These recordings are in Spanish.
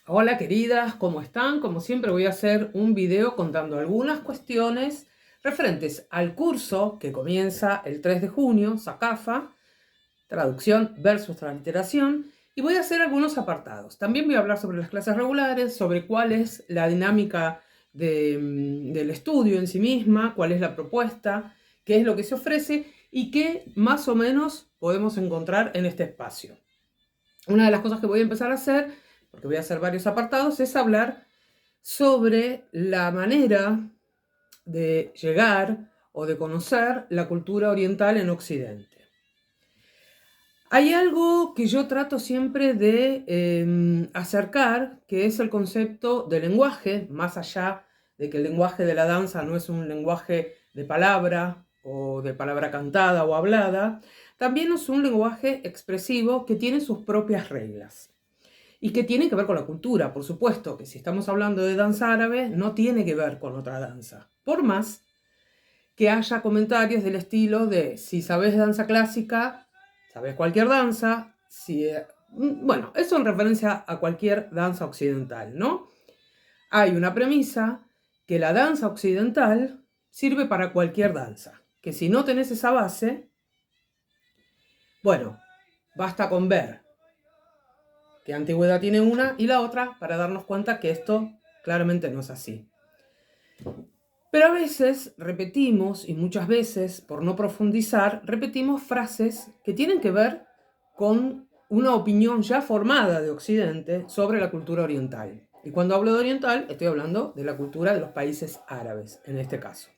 Hola queridas, ¿cómo están? Como siempre voy a hacer un video contando algunas cuestiones referentes al curso que comienza el 3 de junio, Zacafa, traducción versus transliteración, y voy a hacer algunos apartados. También voy a hablar sobre las clases regulares, sobre cuál es la dinámica del estudio en sí misma, cuál es la propuesta, qué es lo que se ofrece y qué más o menos podemos encontrar en este espacio. Una de las cosas que voy a empezar a hacer, porque voy a hacer varios apartados, es hablar sobre la manera de llegar o de conocer la cultura oriental en Occidente. Hay algo que yo trato siempre de acercar, que es el concepto de lenguaje, más allá de que el lenguaje de la danza no es un lenguaje de palabra o de palabra cantada o hablada, también es un lenguaje expresivo que tiene sus propias reglas y que tiene que ver con la cultura. Por supuesto que si estamos hablando de danza árabe, no tiene que ver con otra danza. Por más que haya comentarios del estilo de si sabes danza clásica, sabes cualquier danza, bueno, eso en referencia a cualquier danza occidental, ¿no? Hay una premisa que la danza occidental sirve para cualquier danza, que si no tenés esa base, bueno, basta con ver qué antigüedad tiene una y la otra para darnos cuenta que esto claramente no es así. Pero a veces repetimos, y muchas veces, por no profundizar, repetimos frases que tienen que ver con una opinión ya formada de Occidente sobre la cultura oriental. Y cuando hablo de oriental, estoy hablando de la cultura de los países árabes, en este caso,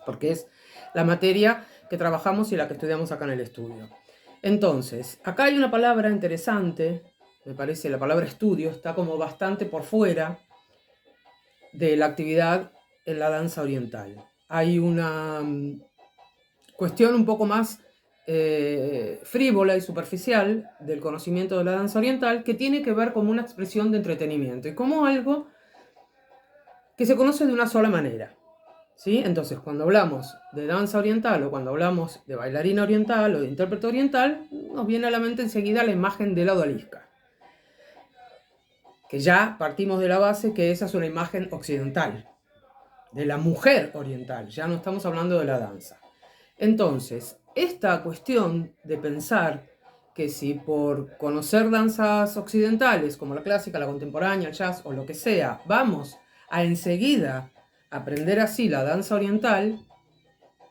porque es la materia que trabajamos y la que estudiamos acá en el estudio. Entonces, acá hay una palabra interesante, me parece, la palabra estudio está como bastante por fuera de la actividad en la danza oriental. Hay una cuestión un poco más frívola y superficial del conocimiento de la danza oriental que tiene que ver como una expresión de entretenimiento y como algo que se conoce de una sola manera. ¿Sí? Entonces, cuando hablamos de danza oriental o cuando hablamos de bailarina oriental o de intérprete oriental, nos viene a la mente enseguida la imagen de la odalisca, que ya partimos de la base que esa es una imagen occidental, de la mujer oriental, ya no estamos hablando de la danza. Entonces, esta cuestión de pensar que si por conocer danzas occidentales como la clásica, la contemporánea, el jazz o lo que sea, vamos a enseguida aprender así la danza oriental,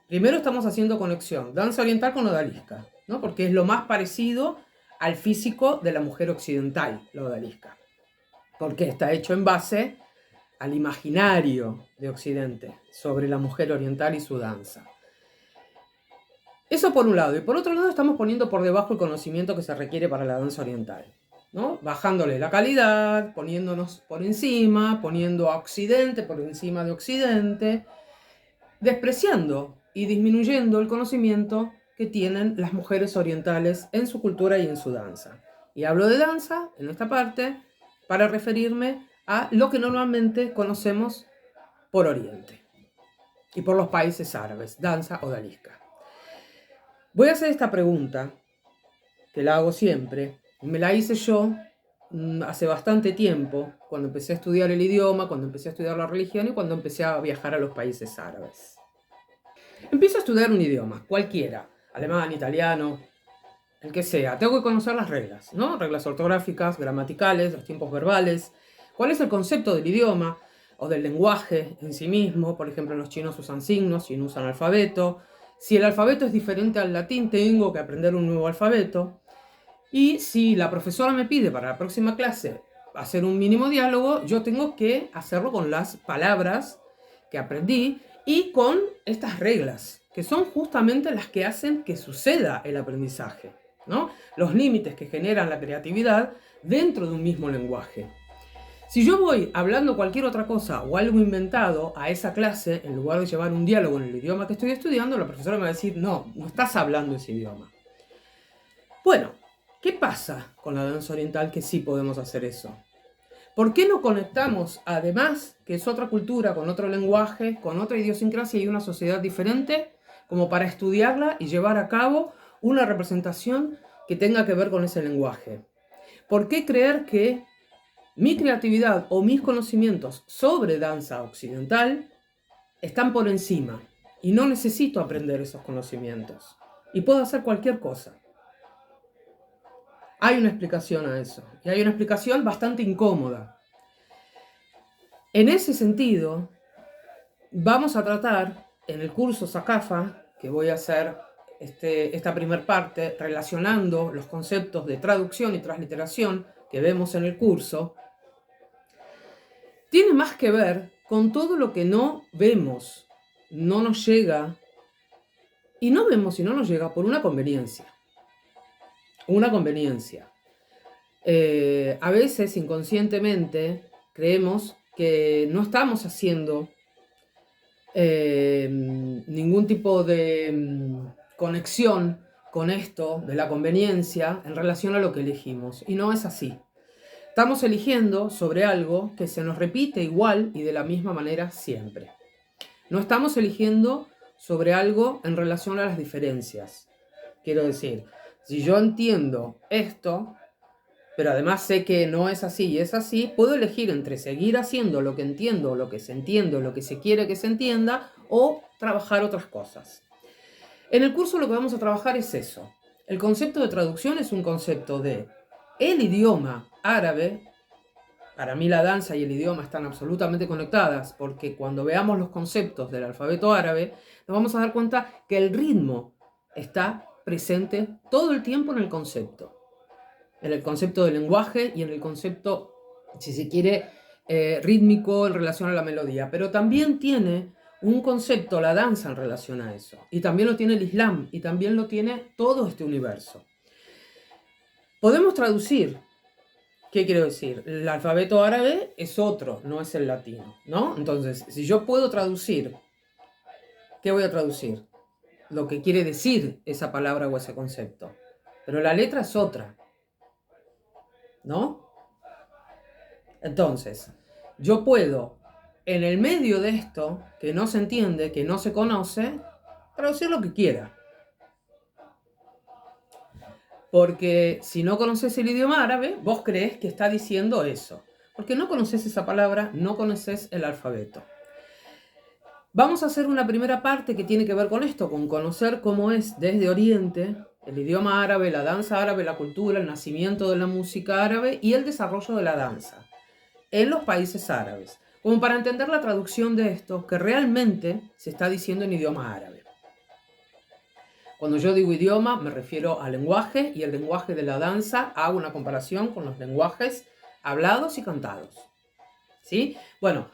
primero estamos haciendo conexión, danza oriental con odalisca, ¿no? Porque es lo más parecido al físico de la mujer occidental, la odalisca, porque está hecho en base al imaginario de Occidente sobre la mujer oriental y su danza. Eso por un lado. Y por otro lado estamos poniendo por debajo el conocimiento que se requiere para la danza oriental, ¿no? Bajándole la calidad, poniéndonos por encima, poniendo a Occidente por encima de Occidente, despreciando y disminuyendo el conocimiento que tienen las mujeres orientales en su cultura y en su danza. Y hablo de danza en esta parte para referirme a lo que normalmente conocemos por Oriente y por los países árabes, danza odalisca. Voy a hacer esta pregunta, que la hago siempre. Me la hice yo hace bastante tiempo, cuando empecé a estudiar el idioma, cuando empecé a estudiar la religión y cuando empecé a viajar a los países árabes. Empiezo a estudiar un idioma, cualquiera, alemán, italiano, el que sea. Tengo que conocer las reglas, ¿no? Reglas ortográficas, gramaticales, los tiempos verbales. ¿Cuál es el concepto del idioma o del lenguaje en sí mismo? Por ejemplo, los chinos usan signos y no usan alfabeto. Si el alfabeto es diferente al latín, tengo que aprender un nuevo alfabeto. Y si la profesora me pide para la próxima clase hacer un mínimo diálogo, yo tengo que hacerlo con las palabras que aprendí y con estas reglas, que son justamente las que hacen que suceda el aprendizaje, ¿no? Los límites que generan la creatividad dentro de un mismo lenguaje. Si yo voy hablando cualquier otra cosa o algo inventado a esa clase, en lugar de llevar un diálogo en el idioma que estoy estudiando, la profesora me va a decir, no, no estás hablando ese idioma. Bueno, ¿qué pasa con la danza oriental que sí podemos hacer eso? ¿Por qué no conectamos, además, que es otra cultura, con otro lenguaje, con otra idiosincrasia y una sociedad diferente, como para estudiarla y llevar a cabo una representación que tenga que ver con ese lenguaje? ¿Por qué creer que Mi creatividad o mis conocimientos sobre danza occidental están por encima y no necesito aprender esos conocimientos. Y puedo hacer cualquier cosa. Hay una explicación a eso, y hay una explicación bastante incómoda. En ese sentido, vamos a tratar en el curso Zacafa, que voy a hacer esta primera parte, relacionando los conceptos de traducción y transliteración que vemos en el curso, tiene más que ver con todo lo que no vemos, no nos llega, y no vemos y no nos llega por una conveniencia. Una conveniencia. A veces inconscientemente creemos que no estamos haciendo ningún tipo de conexión con esto de la conveniencia en relación a lo que elegimos, y no es así. Estamos eligiendo sobre algo que se nos repite igual y de la misma manera siempre. No estamos eligiendo sobre algo en relación a las diferencias. Quiero decir, si yo entiendo esto, pero además sé que no es así y es así, puedo elegir entre seguir haciendo lo que entiendo, lo que se entiende, lo que se quiere que se entienda, o trabajar otras cosas. En el curso lo que vamos a trabajar es eso. El concepto de traducción es un concepto de el idioma árabe. Para mí la danza y el idioma están absolutamente conectadas, porque cuando veamos los conceptos del alfabeto árabe, nos vamos a dar cuenta que el ritmo está presente todo el tiempo en el concepto del lenguaje y en el concepto, si se quiere, rítmico en relación a la melodía. Pero también tiene un concepto, la danza, en relación a eso. Y también lo tiene el Islam, y también lo tiene todo este universo. Podemos traducir. ¿Qué quiero decir? El alfabeto árabe es otro, no es el latino, ¿no? Entonces, si yo puedo traducir, ¿qué voy a traducir? Lo que quiere decir esa palabra o ese concepto. Pero la letra es otra, ¿no? Entonces, yo puedo, en el medio de esto, que no se entiende, que no se conoce, traducir lo que quiera. Porque si no conoces el idioma árabe, vos crees que está diciendo eso. Porque no conoces esa palabra, no conoces el alfabeto. Vamos a hacer una primera parte que tiene que ver con esto, con conocer cómo es desde Oriente el idioma árabe, la danza árabe, la cultura, el nacimiento de la música árabe y el desarrollo de la danza en los países árabes, como para entender la traducción de esto que realmente se está diciendo en idioma árabe. Cuando yo digo idioma me refiero al lenguaje, y el lenguaje de la danza hago una comparación con los lenguajes hablados y cantados. ¿Sí? Bueno,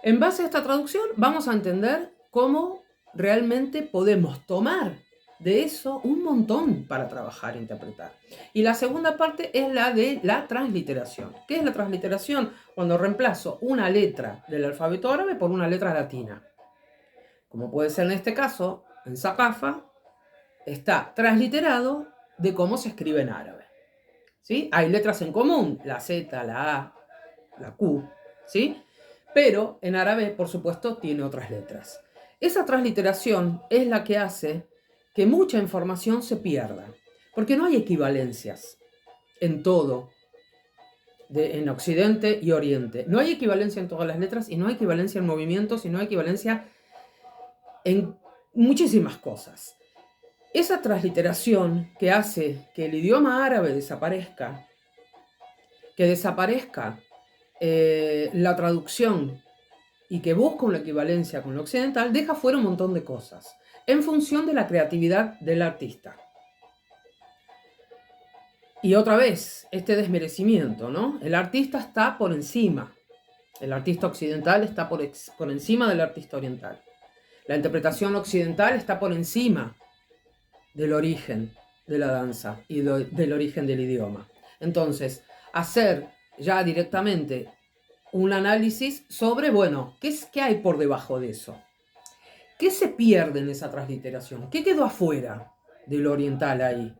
en base a esta traducción vamos a entender cómo realmente podemos tomar de eso un montón para trabajar e interpretar. Y la segunda parte es la de la transliteración. ¿Qué es la transliteración? Cuando reemplazo una letra del alfabeto árabe por una letra latina. Como puede ser en este caso, en Zacafa, está transliterado de cómo se escribe en árabe. ¿Sí? Hay letras en común, la Z, la A, la Q, ¿sí? Pero en árabe, por supuesto, tiene otras letras. Esa transliteración es la que hace que mucha información se pierda, porque no hay equivalencias en todo, en Occidente y Oriente. No hay equivalencia en todas las letras, y no hay equivalencia en movimientos, y no hay equivalencia en muchísimas cosas. Esa transliteración que hace que el idioma árabe desaparezca, que desaparezca la traducción y que busca una equivalencia con lo occidental, deja fuera un montón de cosas en función de la creatividad del artista. Y otra vez, este desmerecimiento, ¿no? El artista está por encima. El artista occidental está por encima del artista oriental. La interpretación occidental está por encima del origen de la danza y del origen del idioma. Entonces, hacer ya directamente un análisis sobre, bueno, ¿qué hay por debajo de eso? ¿Qué se pierde en esa transliteración? ¿Qué quedó afuera de lo oriental ahí?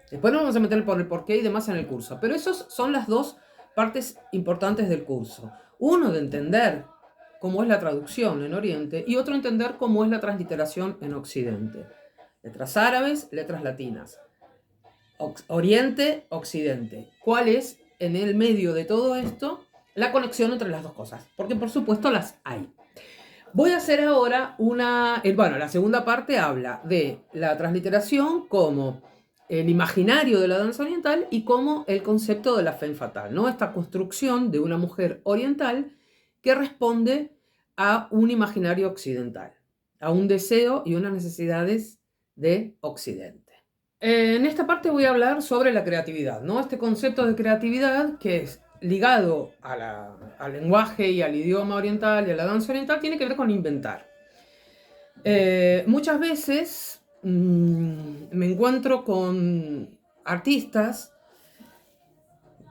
Después nos vamos a meter por el porqué y demás en el curso. Pero esas son las dos partes importantes del curso. Uno, de entender cómo es la traducción en Oriente, y otro, entender cómo es la transliteración en Occidente. Letras árabes, letras latinas. Oriente, Occidente. ¿Cuál es en el medio de todo esto la conexión entre las dos cosas, porque por supuesto las hay. Voy a hacer ahora la segunda parte habla de la transliteración como el imaginario de la danza oriental y como el concepto de la femme fatale, ¿no? Esta construcción de una mujer oriental que responde a un imaginario occidental, a un deseo y unas necesidades de Occidente. En esta parte voy a hablar sobre la creatividad, ¿no? Este concepto de creatividad que es ligado al lenguaje y al idioma oriental y a la danza oriental tiene que ver con inventar. Muchas veces me encuentro con artistas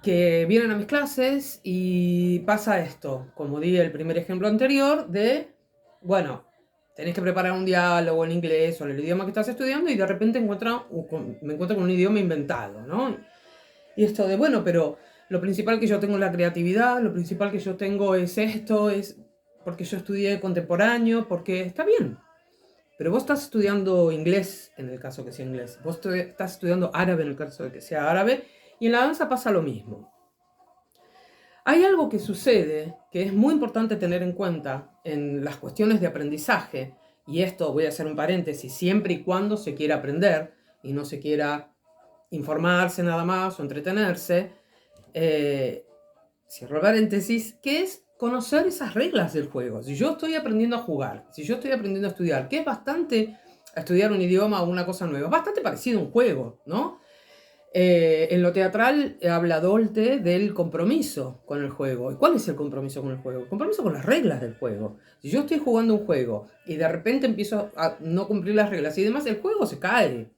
que vienen a mis clases y pasa esto, como di el primer ejemplo anterior, bueno, tenés que preparar un diálogo en inglés o en el idioma que estás estudiando y de repente me encuentro con un idioma inventado, ¿no? Y esto de, bueno, pero lo principal que yo tengo es la creatividad, lo principal que yo tengo es esto, es porque yo estudié contemporáneo, porque está bien. Pero vos estás estudiando inglés, en el caso que sea inglés, vos estás estudiando árabe en el caso de que sea árabe, y en la danza pasa lo mismo. Hay algo que sucede que es muy importante tener en cuenta en las cuestiones de aprendizaje, y esto voy a hacer un paréntesis, siempre y cuando se quiera aprender y no se quiera informarse nada más o entretenerse, cierro paréntesis, que es conocer esas reglas del juego. Si yo estoy aprendiendo a jugar, si yo estoy aprendiendo a estudiar, que es bastante, a estudiar un idioma o una cosa nueva, es bastante parecido a un juego, ¿no? En lo teatral habla Dolte del compromiso con el juego. ¿Y cuál es el compromiso con el juego? El compromiso con las reglas del juego. Si yo estoy jugando un juego y de repente empiezo a no cumplir las reglas y demás, el juego se cae.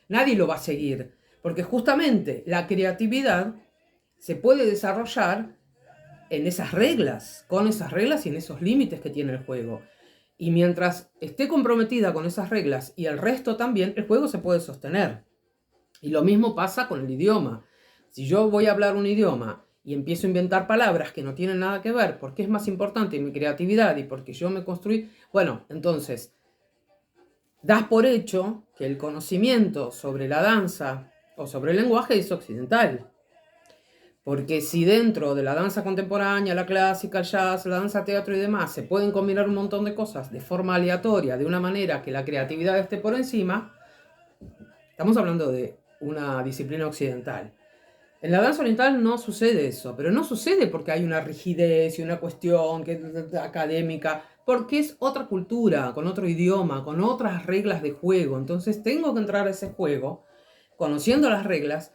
Nadie lo va a seguir. Porque justamente la creatividad se puede desarrollar en esas reglas, con esas reglas y en esos límites que tiene el juego. Y mientras esté comprometida con esas reglas y el resto también, el juego se puede sostener. Y lo mismo pasa con el idioma. Si yo voy a hablar un idioma y empiezo a inventar palabras que no tienen nada que ver, porque es más importante mi creatividad y porque yo me construí, bueno, entonces das por hecho que el conocimiento sobre la danza o sobre el lenguaje es occidental. Porque si dentro de la danza contemporánea, la clásica, el jazz, la danza teatro y demás se pueden combinar un montón de cosas de forma aleatoria, de una manera que la creatividad esté por encima, estamos hablando de una disciplina occidental. En la danza oriental no sucede eso, pero no sucede porque hay una rigidez y una cuestión académica, porque es otra cultura, con otro idioma, con otras reglas de juego. Entonces tengo que entrar a ese juego, conociendo las reglas,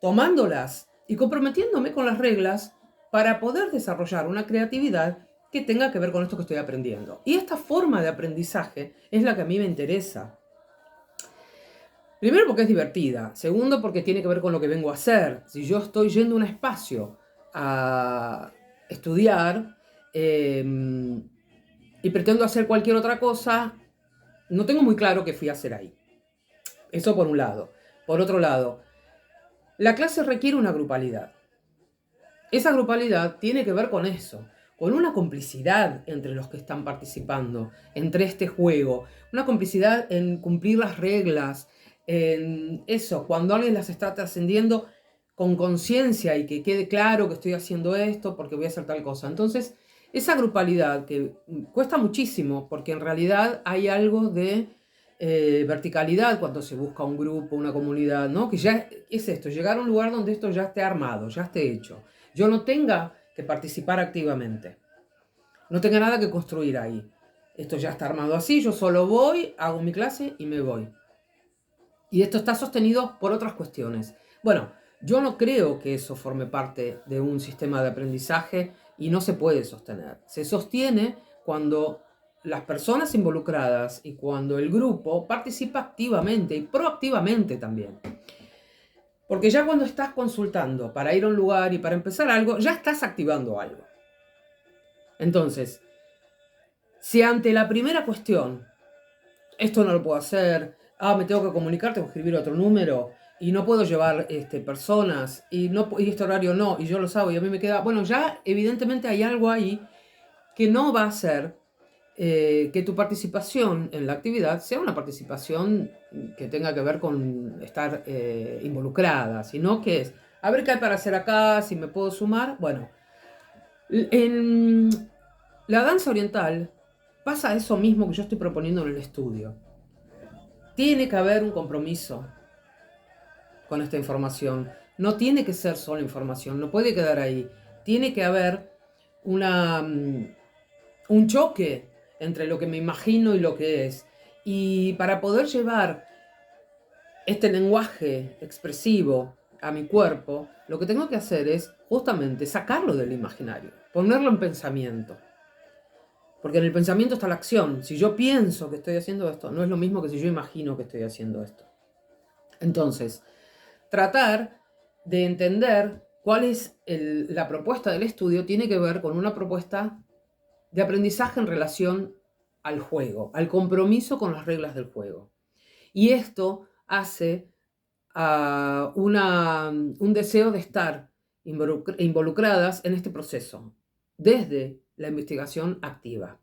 tomándolas y comprometiéndome con las reglas para poder desarrollar una creatividad que tenga que ver con esto que estoy aprendiendo. Y esta forma de aprendizaje es la que a mí me interesa. Primero porque es divertida, segundo porque tiene que ver con lo que vengo a hacer. Si yo estoy yendo a un espacio a estudiar y pretendo hacer cualquier otra cosa, no tengo muy claro qué fui a hacer ahí. Eso por un lado. Por otro lado, la clase requiere una grupalidad. Esa grupalidad tiene que ver con eso, con una complicidad entre los que están participando, entre este juego, una complicidad en cumplir las reglas, en eso, cuando alguien las está trascendiendo con conciencia y que quede claro que estoy haciendo esto porque voy a hacer tal cosa. Entonces, esa grupalidad que cuesta muchísimo porque en realidad hay algo de verticalidad cuando se busca un grupo, una comunidad, ¿no? Que ya es esto, llegar a un lugar donde esto ya esté armado, ya esté hecho. Yo no tenga que participar activamente, no tenga nada que construir ahí. Esto ya está armado así, yo solo voy, hago mi clase y me voy. Y esto está sostenido por otras cuestiones. Bueno, yo no creo que eso forme parte de un sistema de aprendizaje y no se puede sostener. Se sostiene cuando las personas involucradas y cuando el grupo participa activamente y proactivamente también. Porque ya cuando estás consultando para ir a un lugar y para empezar algo, ya estás activando algo. Entonces, si ante la primera cuestión, esto no lo puedo hacer, me tengo que comunicar, tengo que escribir otro número, y no puedo llevar personas, y este horario no, y yo lo hago, y a mí me queda, bueno, ya evidentemente hay algo ahí que no va a hacer que tu participación en la actividad sea una participación que tenga que ver con estar involucrada, sino que es A ver qué hay para hacer acá, si me puedo sumar. Bueno, en la danza oriental pasa eso mismo que yo estoy proponiendo en el estudio. Tiene que haber un compromiso con esta información. No tiene que ser solo información, no puede quedar ahí. Tiene que haber un choque entre lo que me imagino y lo que es. Y para poder llevar este lenguaje expresivo a mi cuerpo, lo que tengo que hacer es justamente sacarlo del imaginario, ponerlo en pensamiento. Porque en el pensamiento está la acción. Si yo pienso que estoy haciendo esto, no es lo mismo que si yo imagino que estoy haciendo esto. Entonces, tratar de entender cuál es la propuesta del estudio tiene que ver con una propuesta de aprendizaje en relación al juego, al compromiso con las reglas del juego. Y esto hace un deseo de estar involucradas en este proceso, desde la investigación activa.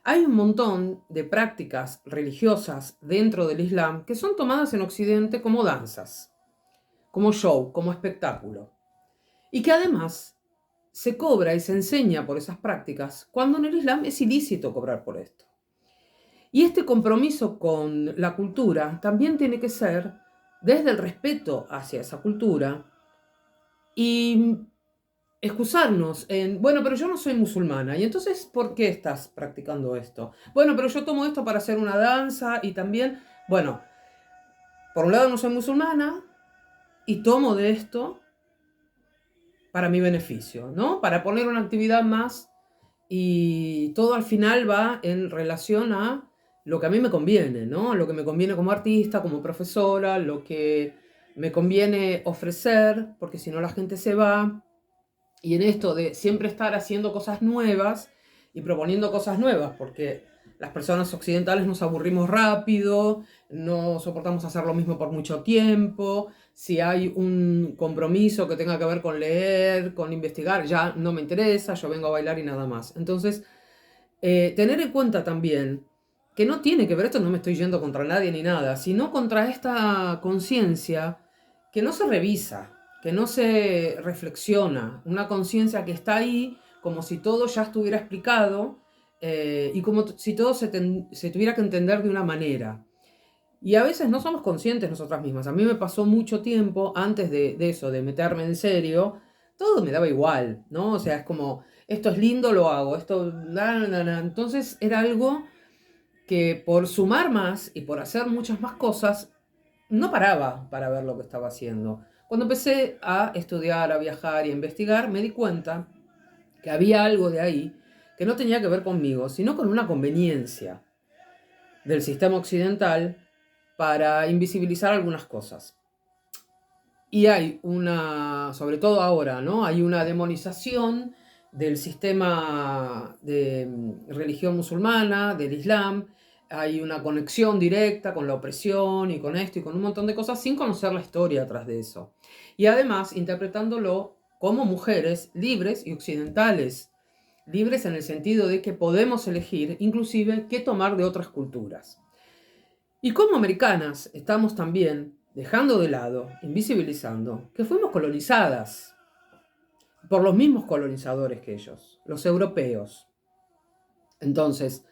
Hay un montón de prácticas religiosas dentro del Islam que son tomadas en Occidente como danzas, como show, como espectáculo, y que además se cobra y se enseña por esas prácticas cuando en el Islam es ilícito cobrar por esto. Y este compromiso con la cultura también tiene que ser desde el respeto hacia esa cultura y excusarnos en, bueno, pero yo no soy musulmana, y entonces, ¿por qué estás practicando esto? Bueno, pero yo tomo esto para hacer una danza y también, bueno, por un lado no soy musulmana y tomo de esto para mi beneficio, ¿no? Para poner una actividad más y todo al final va en relación a lo que a mí me conviene, ¿no? Lo que me conviene como artista, como profesora, lo que me conviene ofrecer, porque si no la gente se va. Y en esto de siempre estar haciendo cosas nuevas y proponiendo cosas nuevas, porque las personas occidentales nos aburrimos rápido, no soportamos hacer lo mismo por mucho tiempo, si hay un compromiso que tenga que ver con leer, con investigar, ya no me interesa, yo vengo a bailar y nada más. Entonces, tener en cuenta también que no tiene que ver, esto no me estoy yendo contra nadie ni nada, sino contra esta conciencia que no se revisa, que no se reflexiona, una conciencia que está ahí como si todo ya estuviera explicado y como si todo se tuviera que entender de una manera. Y a veces no somos conscientes nosotras mismas. A mí me pasó mucho tiempo antes de eso, de meterme en serio, todo me daba igual, ¿no? O sea, es como, esto es lindo, lo hago, esto, Entonces era algo que por sumar más y por hacer muchas más cosas, no paraba para ver lo que estaba haciendo. Cuando empecé a estudiar, a viajar y a investigar, me di cuenta que había algo de ahí que no tenía que ver conmigo, sino con una conveniencia del sistema occidental para invisibilizar algunas cosas. Y hay una, sobre todo ahora, ¿no? Hay una demonización del sistema de religión musulmana, del Islam. Hay una conexión directa con la opresión y con esto y con un montón de cosas sin conocer la historia atrás de eso. Y además interpretándolo como mujeres libres y occidentales. Libres en el sentido de que podemos elegir inclusive qué tomar de otras culturas. Y como americanas estamos también dejando de lado, invisibilizando, que fuimos colonizadas por los mismos colonizadores que ellos, los europeos. Entonces,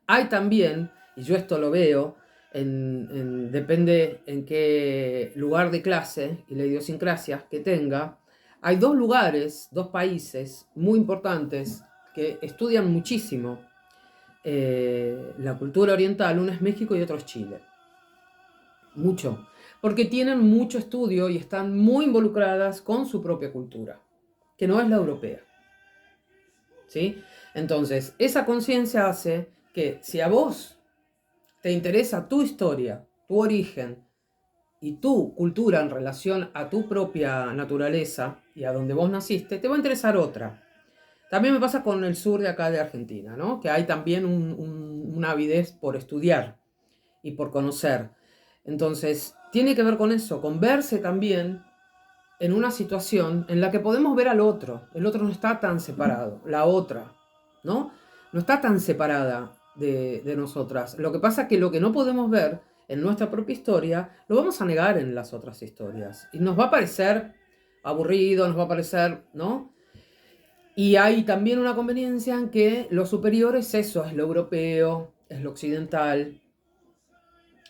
hay también, y yo esto lo veo, depende en qué lugar de clase y la idiosincrasia que tenga, hay dos lugares, dos países muy importantes que estudian muchísimo la cultura oriental. Uno es México y otro es Chile. Mucho. Porque tienen mucho estudio y están muy involucradas con su propia cultura, que no es la europea. ¿Sí? Entonces, esa conciencia hace que si a vos te interesa tu historia, tu origen y tu cultura en relación a tu propia naturaleza y a donde vos naciste, te va a interesar otra. También me pasa con el sur de acá de Argentina, ¿no? Que hay también una avidez por estudiar y por conocer. Entonces, tiene que ver con eso, con verse también en una situación en la que podemos ver al otro. El otro no está tan separado, la otra, ¿no? No está tan separada de nosotras. Lo que pasa es que lo que no podemos ver en nuestra propia historia, lo vamos a negar en las otras historias. Y nos va a parecer aburrido, nos va a parecer, ¿no? Y hay también una conveniencia en que lo superior es eso, es lo europeo, es lo occidental,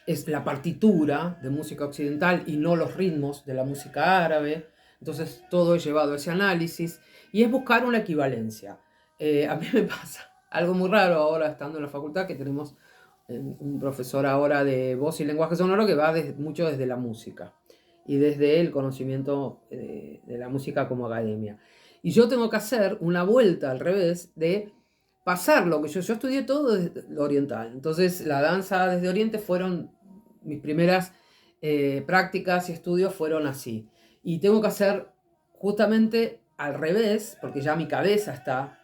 es la partitura de música occidental y no los ritmos de la música árabe. Entonces todo es llevado a ese análisis y es buscar una equivalencia. A mí me pasa algo muy raro ahora estando en la facultad, que tenemos un profesor ahora de voz y lenguaje sonoro que va mucho desde la música y desde el conocimiento de la música como academia. Y yo tengo que hacer una vuelta al revés de pasar lo que yo estudié todo desde lo oriental. Entonces la danza desde Oriente fueron mis primeras prácticas y estudios fueron así. Y tengo que hacer justamente al revés, porque ya mi cabeza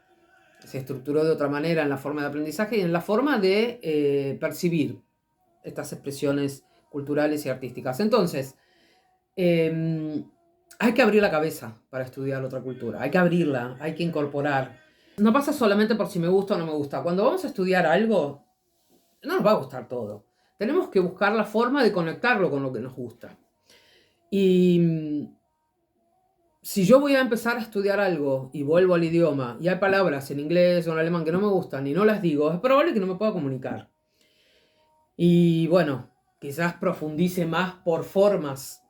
se estructuró de otra manera en la forma de aprendizaje y en la forma de percibir estas expresiones culturales y artísticas. Entonces, hay que abrir la cabeza para estudiar otra cultura, hay que abrirla, hay que incorporar. No pasa solamente por si me gusta o no me gusta. Cuando vamos a estudiar algo, no nos va a gustar todo. Tenemos que buscar la forma de conectarlo con lo que nos gusta. Y si yo voy a empezar a estudiar algo y vuelvo al idioma y hay palabras en inglés o en alemán que no me gustan y no las digo, es probable que no me pueda comunicar. Y bueno, quizás profundice más por formas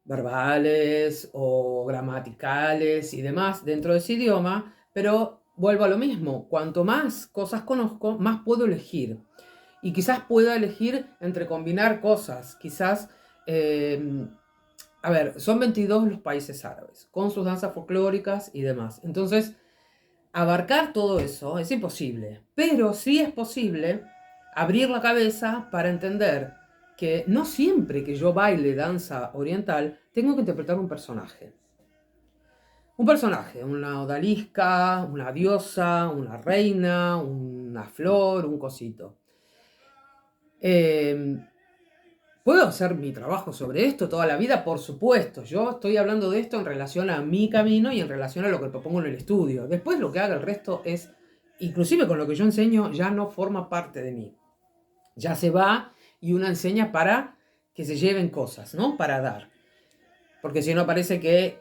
verbales o gramaticales y demás dentro de ese idioma, pero vuelvo a lo mismo, cuanto más cosas conozco, más puedo elegir. Y quizás pueda elegir entre combinar cosas, quizás, a ver, son 22 los países árabes, con sus danzas folclóricas y demás. Entonces, abarcar todo eso es imposible, pero sí es posible abrir la cabeza para entender que no siempre que yo baile danza oriental tengo que interpretar un personaje. Un personaje, una odalisca, una diosa, una reina, una flor, un cosito. ¿Puedo hacer mi trabajo sobre esto toda la vida? Por supuesto. Yo estoy hablando de esto en relación a mi camino y en relación a lo que propongo en el estudio. Después lo que haga el resto es, inclusive con lo que yo enseño, ya no forma parte de mí. Ya se va y una enseña para que se lleven cosas, ¿no? Para dar. Porque si no parece que...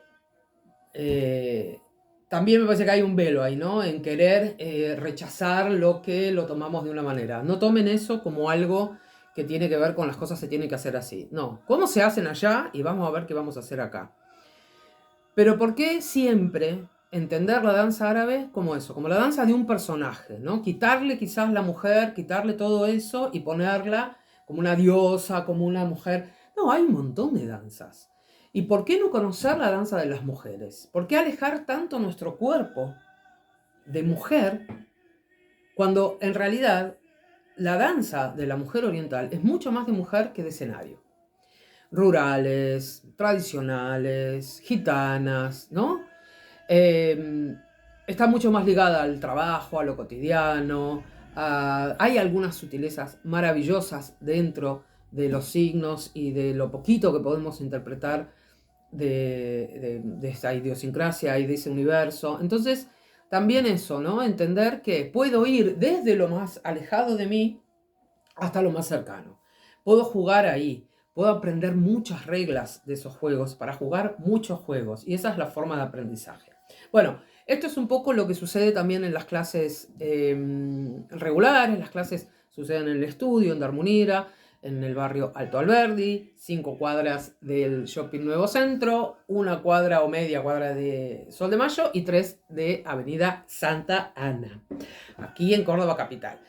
también me parece que hay un velo ahí, ¿no? En querer rechazar lo que lo tomamos de una manera. No tomen eso como algo que tiene que ver con las cosas se tienen que hacer así. No, cómo se hacen allá y vamos a ver qué vamos a hacer acá. Pero ¿por qué siempre entender la danza árabe como eso? Como la danza de un personaje, ¿no? Quitarle quizás la mujer, quitarle todo eso y ponerla como una diosa, como una mujer. No, hay un montón de danzas. ¿Y por qué no conocer la danza de las mujeres? ¿Por qué alejar tanto nuestro cuerpo de mujer cuando en realidad la danza de la mujer oriental es mucho más de mujer que de escenario? Rurales, tradicionales, gitanas, ¿no? Está mucho más ligada al trabajo, a lo cotidiano. Hay algunas sutilezas maravillosas dentro de los signos y de lo poquito que podemos interpretar de esa idiosincrasia y de ese universo. Entonces, también eso, ¿no? Entender que puedo ir desde lo más alejado de mí hasta lo más cercano. Puedo jugar ahí. Puedo aprender muchas reglas de esos juegos para jugar muchos juegos. Y esa es la forma de aprendizaje. Bueno, esto es un poco lo que sucede también en las clases regulares. Las clases suceden en el estudio, en Darmunira, en el barrio Alto Alberdi, 5 cuadras del Shopping Nuevo Centro, 1 cuadra o media cuadra de Sol de Mayo y 3 de Avenida Santa Ana, aquí en Córdoba capital.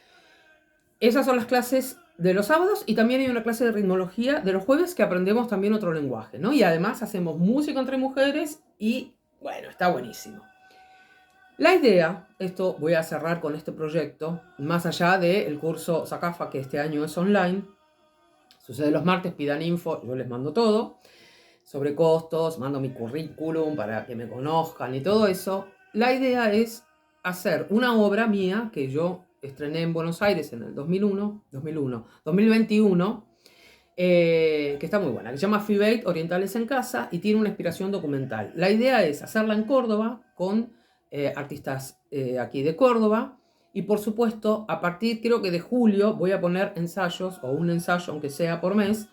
Esas son las clases de los sábados y también hay una clase de ritmología de los jueves que aprendemos también otro lenguaje, ¿no? Y además hacemos música entre mujeres y, bueno, está buenísimo. La idea, esto voy a cerrar con este proyecto, más allá del curso Zacafa, que este año es online, sucede los martes, pidan info, yo les mando todo, sobre costos, mando mi currículum para que me conozcan y todo eso. La idea es hacer una obra mía que yo estrené en Buenos Aires en el 2021, que está muy buena, que se llama Fibate Orientales en Casa y tiene una inspiración documental. La idea es hacerla en Córdoba con artistas aquí de Córdoba y por supuesto a partir creo que de julio voy a poner ensayos o un ensayo aunque sea por mes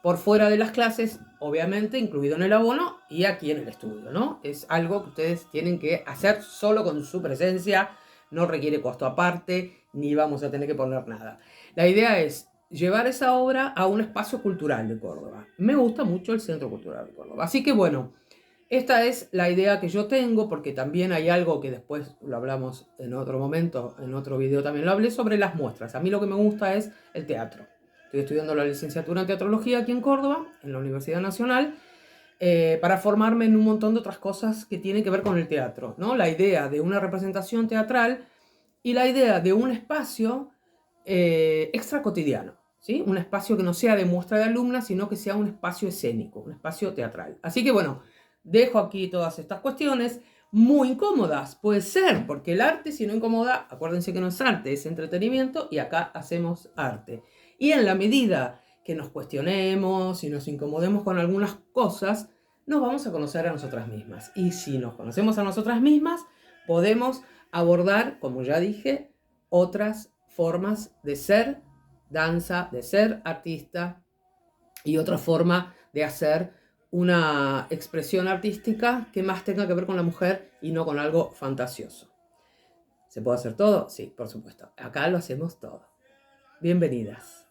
por fuera de las clases, obviamente, incluido en el abono y aquí en el estudio, ¿no? Es algo que ustedes tienen que hacer solo con su presencia, no requiere costo aparte, ni vamos a tener que poner nada. La idea es llevar esa obra a un espacio cultural de Córdoba. Me gusta mucho el Centro Cultural de Córdoba. Así que bueno, esta es la idea que yo tengo, porque también hay algo que después lo hablamos en otro momento, en otro video también lo hablé, sobre las muestras. A mí lo que me gusta es el teatro. Estoy estudiando la licenciatura en teatrología aquí en Córdoba, en la Universidad Nacional, para formarme en un montón de otras cosas que tienen que ver con el teatro, ¿no? La idea de una representación teatral y la idea de un espacio extra cotidiano, ¿sí? Un espacio que no sea de muestra de alumnas, sino que sea un espacio escénico, un espacio teatral. Así que bueno, dejo aquí todas estas cuestiones muy incómodas, puede ser, porque el arte, si no incomoda, acuérdense que no es arte, es entretenimiento y acá hacemos arte. Y en la medida que nos cuestionemos y nos incomodemos con algunas cosas, nos vamos a conocer a nosotras mismas. Y si nos conocemos a nosotras mismas, podemos abordar, como ya dije, otras formas de ser danza, de ser artista y otra forma de hacer una expresión artística que más tenga que ver con la mujer y no con algo fantasioso. ¿Se puede hacer todo? Sí, por supuesto. Acá lo hacemos todo. Bienvenidas.